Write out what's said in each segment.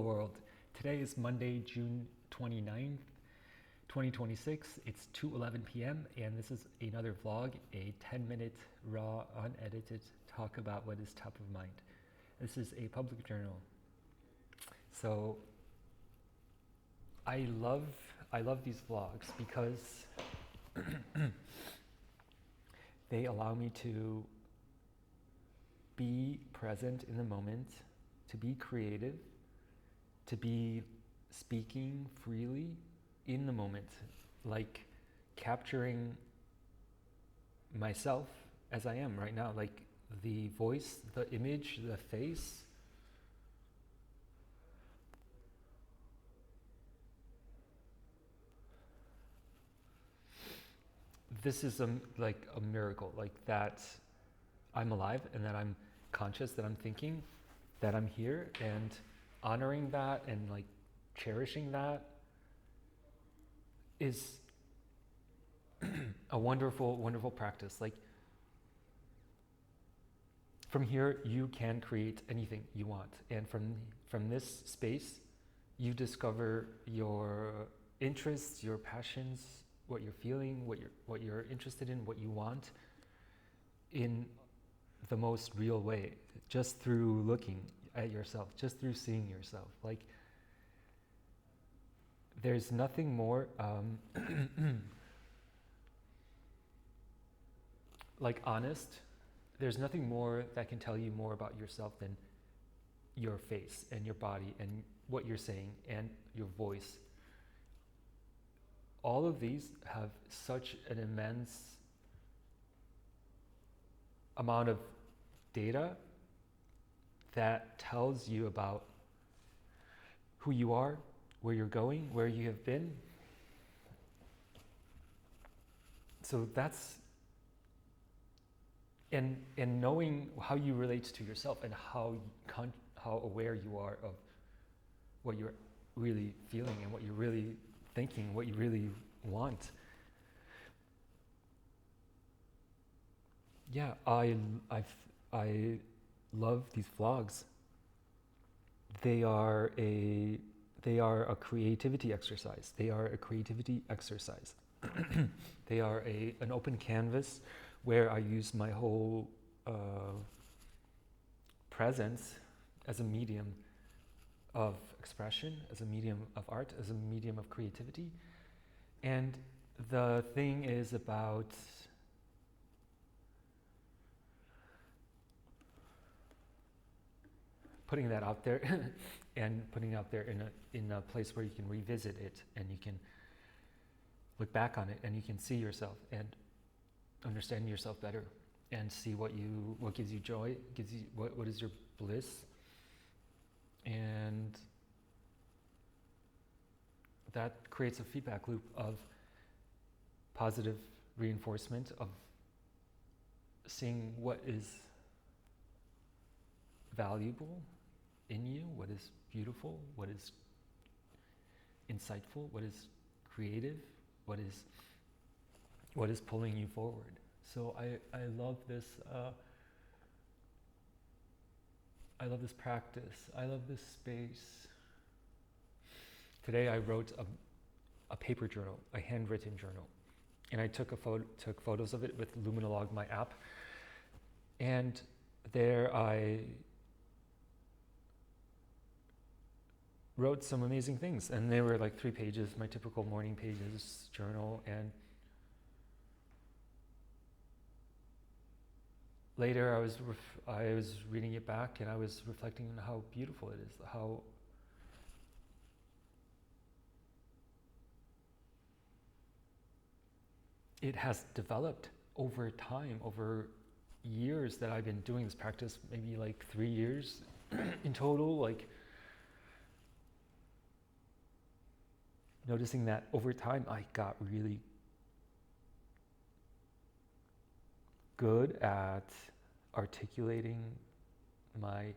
World. Today is Monday, June 29th, 2026. It's 2:11 p.m. and this is another vlog, a 10-minute raw, unedited talk about what is top of mind. This is a public journal. So I love these vlogs because they allow me to be present in the moment, to be creative, to be speaking freely in the moment, like capturing myself as I am right now, like the voice, the image, the face. This is like a miracle, like that I'm alive and that I'm conscious, that I'm thinking, that I'm here, and honoring that and like cherishing that is a wonderful practice. Like from here you can create anything you want, and from this space you discover your interests, your passions, what you're feeling, what you're interested in, what you want in the most real way, just through looking at yourself, just through seeing yourself. Like there's nothing more like honest. There's nothing more that can tell you more about yourself than your face and your body and what you're saying and your voice. All of these have such an immense amount of data that tells you about who you are, where you're going, where you have been. So that's, and knowing how you relate to yourself and how aware you are of what you're really feeling and what you're really thinking, what you really want. Yeah, I love these vlogs. They are a creativity exercise. They are a creativity exercise. They are an open canvas where I use my whole presence as a medium of expression, as a medium of art, as a medium of creativity. And the thing is about putting that out there and putting it out there in a place where you can revisit it and you can look back on it and you can see yourself and understand yourself better and see what gives you joy, gives you what is your bliss. And that creates a feedback loop of positive reinforcement, of seeing what is valuable in you, what is beautiful, what is insightful, what is creative, what is pulling you forward. So I love this practice. I love this space. Today I wrote a paper journal, a handwritten journal, and I took photos of it with Luminolog, my app, and there I wrote some amazing things, and they were like 3 pages, my typical morning pages journal. And later I was reading it back and I was reflecting on how beautiful it is, how it has developed over time, over years that I've been doing this practice, maybe like 3 years in total. Like noticing that over time I got really good at articulating my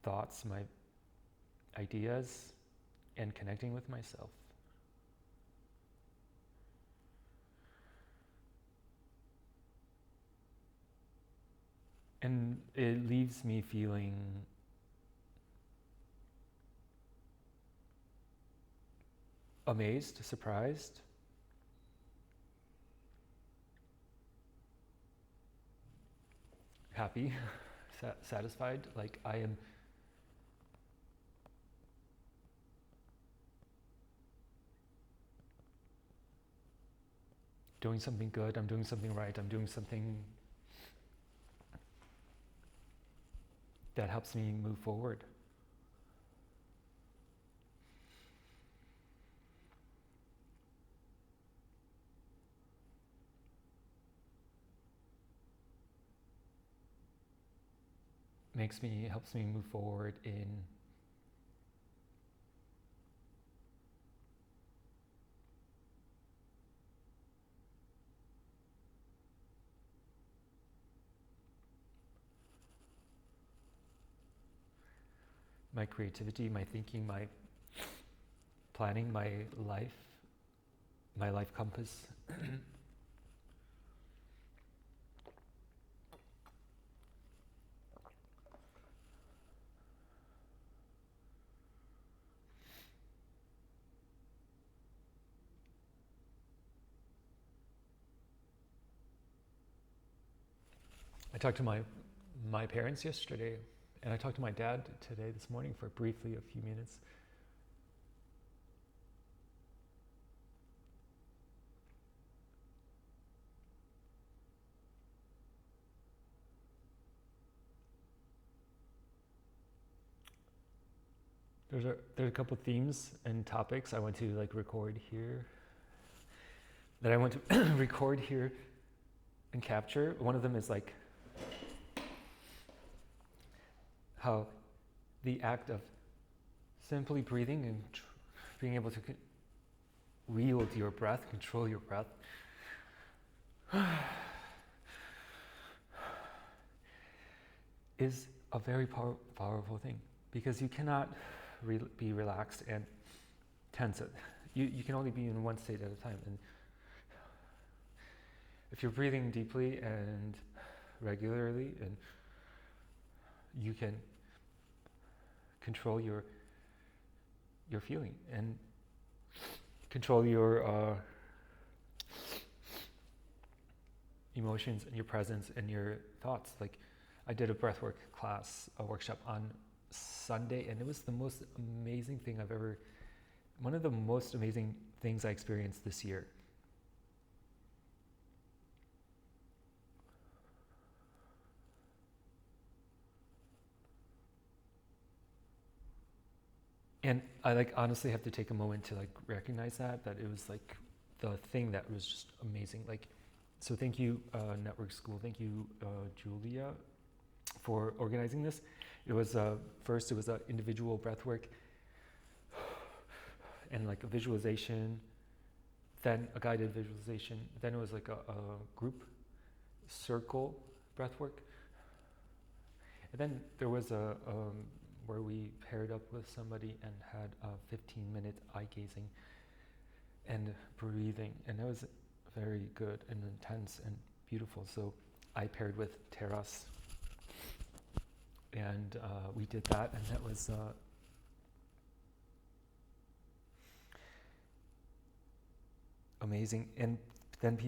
thoughts, my ideas, and connecting with myself. And it leaves me feeling amazed, surprised, happy, satisfied. Like I am doing something good, I'm doing something right, I'm doing something that helps me move forward. Helps me move forward in my creativity, my thinking, my planning, my life compass. I talked to my parents yesterday, and I talked to my dad today, this morning, for briefly a few minutes. There's a couple themes and topics I want to like record here, that I want to record here and capture. One of them is like how the act of simply breathing and being able to wield your breath, control your breath, is a very powerful thing, because you cannot be relaxed and tense. You can only be in one state at a time. And if you're breathing deeply and regularly, and you can control your feeling and control your emotions and your presence and your thoughts. Like I did a breathwork class, a workshop on Sunday, and it was the most amazing thing one of the most amazing things I experienced this year. And I like honestly have to take a moment to like recognize that it was like the thing that was just amazing. Like, so thank you, Network School. Thank you, Julia, for organizing this. It was first, it was an individual breathwork and like a visualization, then a guided visualization. Then it was like a group circle breathwork. And then there was where we paired up with somebody and had a 15-minute eye gazing and breathing. And that was very good and intense and beautiful. So I paired with Teras, and we did that, and that was amazing. And then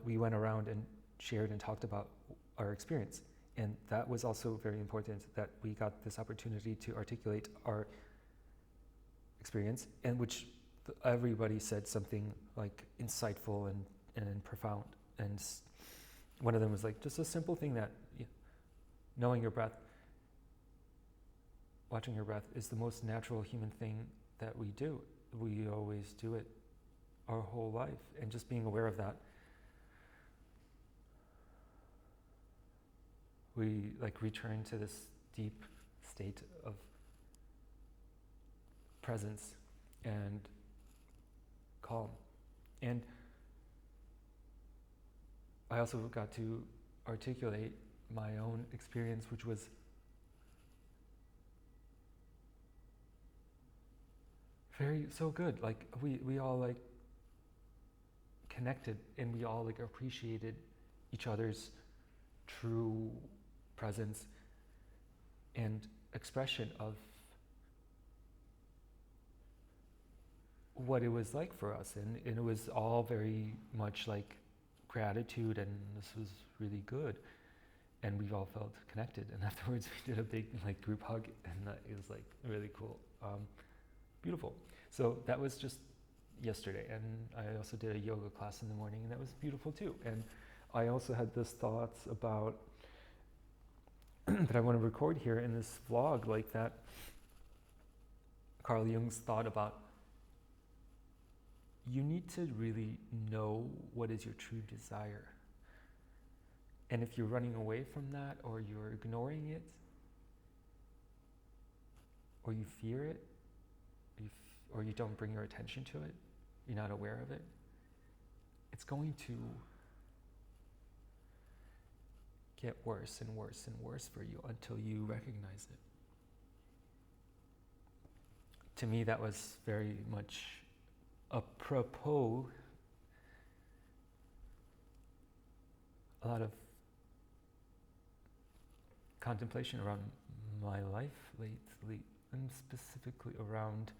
we went around and shared and talked about our experience. And that was also very important, that we got this opportunity to articulate our experience, and which everybody said something like insightful and profound. And one of them was like, just a simple thing that knowing your breath, watching your breath is the most natural human thing that we do. We always do it our whole life, and just being aware of that, we like return to this deep state of presence and calm. And I also got to articulate my own experience, which was so good. Like we all like connected, and we all like appreciated each other's true presence and expression of what it was like for us, and it was all very much like gratitude, and this was really good, and we all felt connected. And afterwards, we did a big like group hug, and it was like really cool, beautiful. So that was just yesterday, and I also did a yoga class in the morning, and that was beautiful too. And I also had this thoughts about that I want to record here in this vlog, like that Carl Jung's thought about you need to really know what is your true desire. And if you're running away from that, or you're ignoring it, or you fear it, or you don't bring your attention to it, you're not aware of it, it's going to get worse and worse and worse for you until you recognize it. To me, that was very much apropos a lot of contemplation around my life lately, and specifically around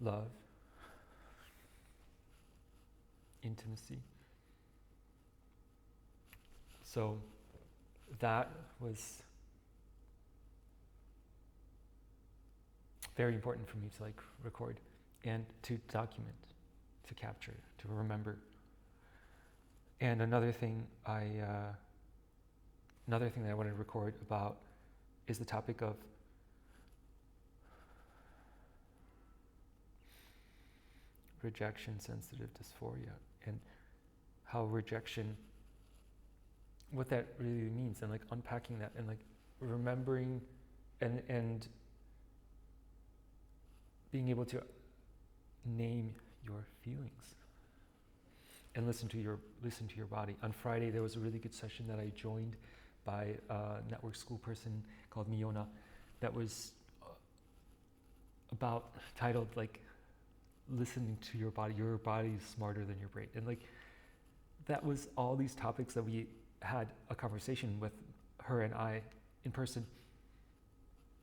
love, intimacy. So that was very important for me to like record and to document, to capture, to remember. And another thing that I want to record about is the topic of rejection sensitive dysphoria, and how rejection, what that really means, and like unpacking that, and like remembering and being able to name your feelings and listen to your body. On Friday, there was a really good session that I joined by a network school person called Miona, that was titled like listening to your body. Your body is smarter than your brain. And like that was all these topics that we had a conversation with her and I in person.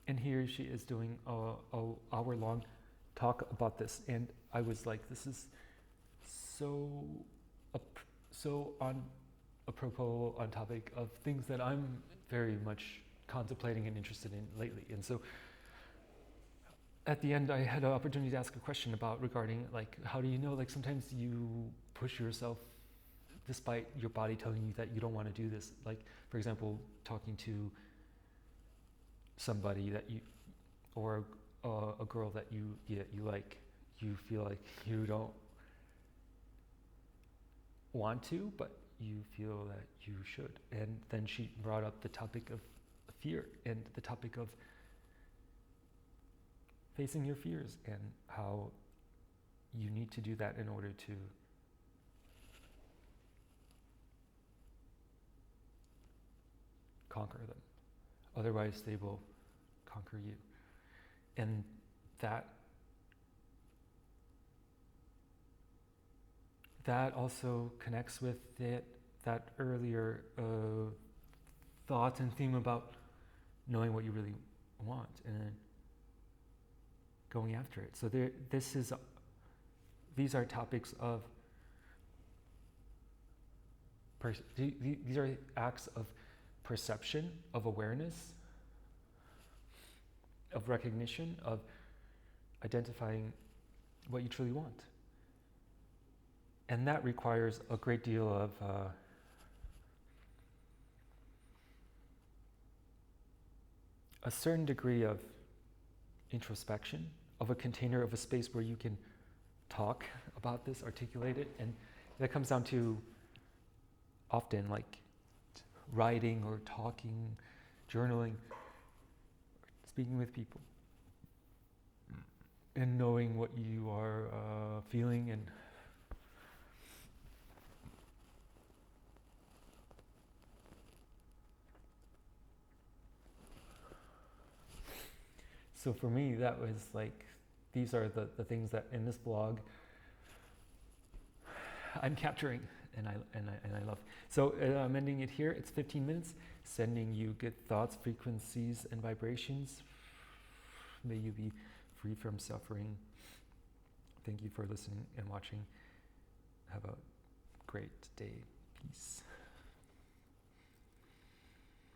And here she is doing a hour-long talk about this, and I was like, this is so apropos on topic of things that I'm very much contemplating and interested in lately. And so at the end, I had an opportunity to ask a question regarding like, how do you know, like sometimes you push yourself despite your body telling you that you don't want to do this. Like, for example, talking to somebody that you, or a girl that you like, you feel like you don't want to, but you feel that you should. And then she brought up the topic of fear, and the topic of facing your fears, and how you need to do that in order to conquer them. Otherwise, they will conquer you. And that also connects with that earlier thought and theme about knowing what you really want and then going after it. So these are topics of these are acts of perception, of awareness, of recognition, of identifying what you truly want. And that requires a great deal of a certain degree of introspection, of a container, of a space where you can talk about this, articulate it. And that comes down to often like writing or talking, journaling, speaking with people, and knowing what you are feeling. And so for me, that was like, these are the things that in this blog I'm capturing and I love. So I'm ending it here. It's 15 minutes. Sending you good thoughts, frequencies, and vibrations. May you be free from suffering. Thank you for listening and watching. Have a great day. Peace.